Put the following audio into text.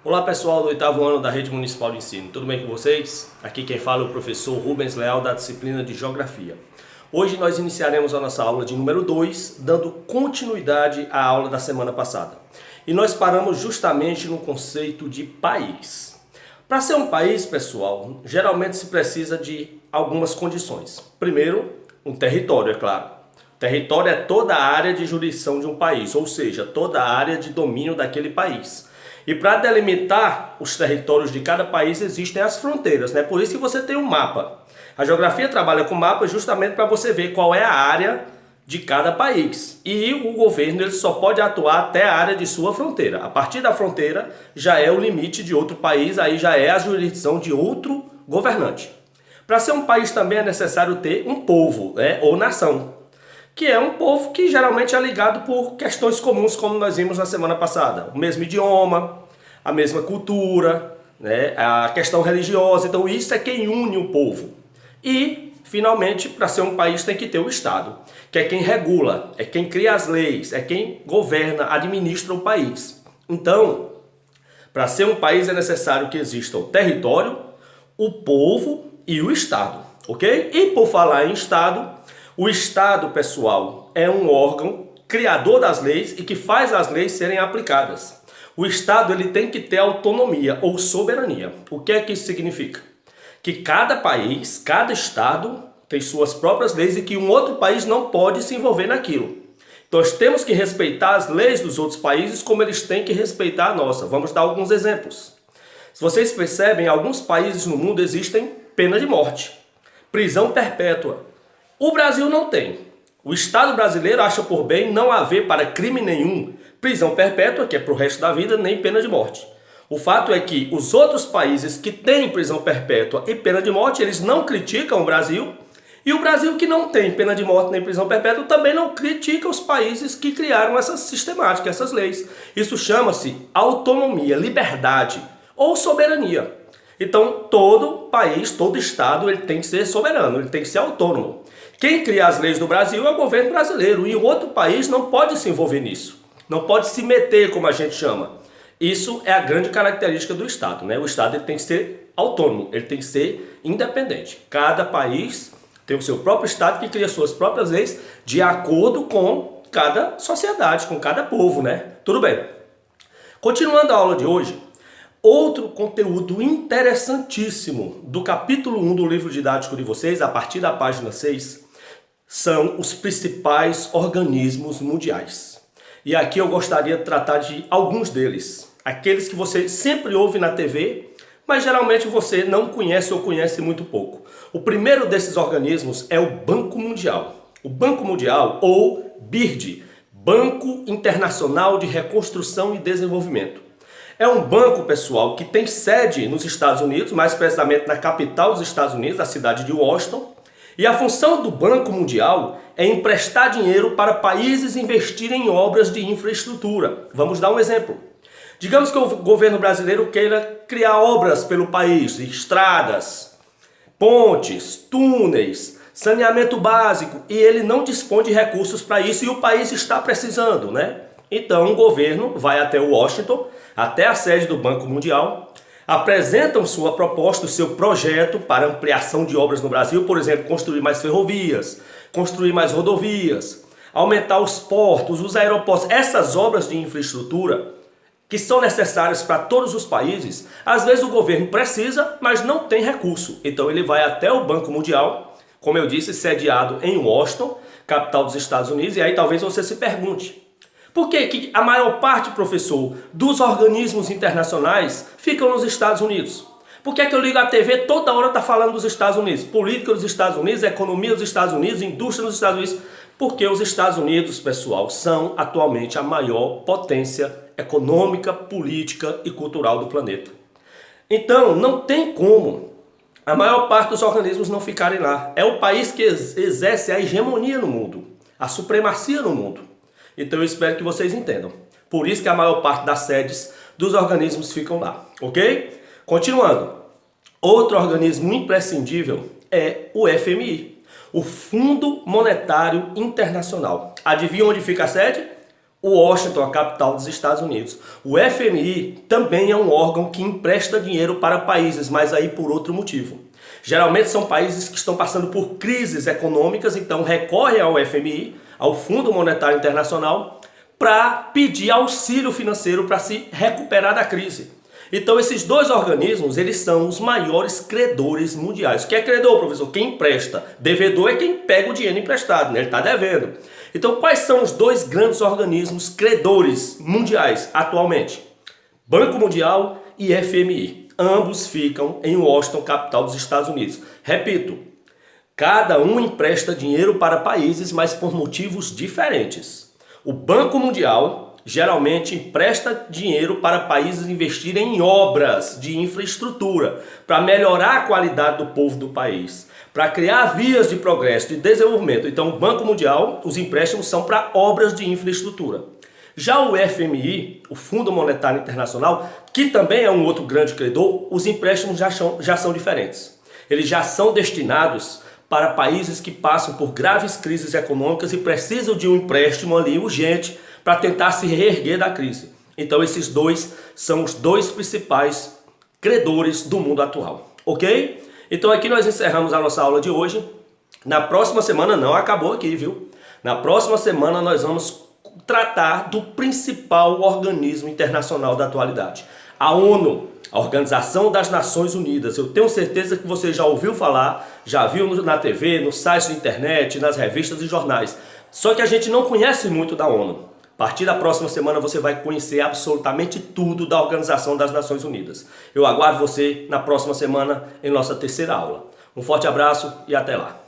Olá pessoal do 8º ano da Rede Municipal de Ensino, tudo bem com vocês? Aqui quem fala é o professor Rubens Leal da disciplina de Geografia. Hoje nós iniciaremos a nossa aula de número 2, dando continuidade à aula da semana passada. E nós paramos justamente no conceito de país. Para ser um país, pessoal, geralmente se precisa de algumas condições. Primeiro, um território, é claro. Território é toda a área de jurisdição de um país, ou seja, toda a área de domínio daquele país. E para delimitar os territórios de cada país existem as fronteiras, né? Por isso que você tem um mapa. A geografia trabalha com mapa justamente para você ver qual é a área de cada país. E o governo ele só pode atuar até a área de sua fronteira. A partir da fronteira já é o limite de outro país, aí já é a jurisdição de outro governante. Para ser um país também é necessário ter um povo, né? Ou nação, que é um povo que geralmente é ligado por questões comuns, como nós vimos na semana passada. O mesmo idioma, a mesma cultura, né? A questão religiosa. Então isso é quem une o povo. E, finalmente, para ser um país tem que ter o Estado, que é quem regula, é quem cria as leis, é quem governa, administra o país. Então, para ser um país é necessário que exista o território, o povo e o Estado, ok? E por falar em Estado, o Estado, pessoal, é um órgão criador das leis e que faz as leis serem aplicadas. O Estado ele tem que ter autonomia ou soberania. O que é que isso significa? Que cada país, cada Estado tem suas próprias leis e que um outro país não pode se envolver naquilo. Então nós temos que respeitar as leis dos outros países como eles têm que respeitar a nossa. Vamos dar alguns exemplos. Se vocês percebem, em alguns países no mundo existem pena de morte, prisão perpétua. O Brasil não tem. O Estado brasileiro acha por bem não haver para crime nenhum prisão perpétua, que é para o resto da vida, nem pena de morte. O fato é que os outros países que têm prisão perpétua e pena de morte, eles não criticam o Brasil, e o Brasil que não tem pena de morte nem prisão perpétua também não critica os países que criaram essa sistemática, essas leis. Isso chama-se autonomia, liberdade ou soberania. Então todo país, todo Estado, ele tem que ser soberano, ele tem que ser autônomo. Quem cria as leis do Brasil é o governo brasileiro e o outro país não pode se envolver nisso, não pode se meter, como a gente chama. Isso é a grande característica do Estado, né? O Estado ele tem que ser autônomo, ele tem que ser independente. Cada país tem o seu próprio Estado que cria suas próprias leis de acordo com cada sociedade, com cada povo, né? Tudo bem. Continuando a aula de hoje, outro conteúdo interessantíssimo do capítulo 1 do livro didático de vocês, a partir da página 6, são os principais organismos mundiais. E aqui eu gostaria de tratar de alguns deles. Aqueles que você sempre ouve na TV, mas geralmente você não conhece ou conhece muito pouco. O primeiro desses organismos é o Banco Mundial. O Banco Mundial, ou BIRD, Banco Internacional de Reconstrução e Desenvolvimento. É um banco, pessoal, que tem sede nos Estados Unidos, mais precisamente na capital dos Estados Unidos, a cidade de Washington. E a função do Banco Mundial é emprestar dinheiro para países investirem em obras de infraestrutura. Vamos dar um exemplo. Digamos que o governo brasileiro queira criar obras pelo país, estradas, pontes, túneis, saneamento básico, e ele não dispõe de recursos para isso e o país está precisando, né? Então o governo vai até Washington, até a sede do Banco Mundial, apresentam sua proposta, o seu projeto para ampliação de obras no Brasil, por exemplo, construir mais ferrovias, construir mais rodovias, aumentar os portos, os aeroportos, essas obras de infraestrutura que são necessárias para todos os países, às vezes o governo precisa, mas não tem recurso. Então ele vai até o Banco Mundial, como eu disse, sediado em Washington, capital dos Estados Unidos, e aí talvez você se pergunte, por que a maior parte, professor, dos organismos internacionais ficam nos Estados Unidos? Por que é que eu ligo a TV toda hora está falando dos Estados Unidos? Política dos Estados Unidos, economia dos Estados Unidos, indústria dos Estados Unidos. Porque os Estados Unidos, pessoal, são atualmente a maior potência econômica, política e cultural do planeta. Então, não tem como a maior parte dos organismos não ficarem lá. É o país que exerce a hegemonia no mundo, a supremacia no mundo. Então eu espero que vocês entendam. Por isso que a maior parte das sedes dos organismos ficam lá, ok? Continuando. Outro organismo imprescindível é o FMI, o Fundo Monetário Internacional. Adivinha onde fica a sede? Washington, a capital dos Estados Unidos. O FMI também é um órgão que empresta dinheiro para países, mas aí por outro motivo. Geralmente são países que estão passando por crises econômicas, então recorrem ao FMI, ao Fundo Monetário Internacional, para pedir auxílio financeiro para se recuperar da crise. Então esses dois organismos, eles são os maiores credores mundiais. O que é credor, professor? Quem empresta. Devedor é quem pega o dinheiro emprestado, né? Ele está devendo. Então quais são os dois grandes organismos credores mundiais atualmente? Banco Mundial e FMI. Ambos ficam em Washington, capital dos Estados Unidos. Repito, cada um empresta dinheiro para países, mas por motivos diferentes. O Banco Mundial geralmente empresta dinheiro para países investirem em obras de infraestrutura, para melhorar a qualidade do povo do país, para criar vias de progresso, de desenvolvimento. Então, o Banco Mundial, os empréstimos são para obras de infraestrutura. Já o FMI, o Fundo Monetário Internacional, que também é um outro grande credor, os empréstimos já são diferentes. Eles já são destinados para países que passam por graves crises econômicas e precisam de um empréstimo ali urgente para tentar se reerguer da crise. Então esses dois são os dois principais credores do mundo atual, ok? Então aqui nós encerramos a nossa aula de hoje. Na próxima semana, não acabou aqui, viu? Na próxima semana nós vamos tratar do principal organismo internacional da atualidade, a ONU, a Organização das Nações Unidas. Eu tenho certeza que você já ouviu falar, já viu na TV, no site da internet, nas revistas e jornais. Só que a gente não conhece muito da ONU. A partir da próxima semana você vai conhecer absolutamente tudo da Organização das Nações Unidas. Eu aguardo você na próxima semana em nossa terceira aula. Um forte abraço e até lá.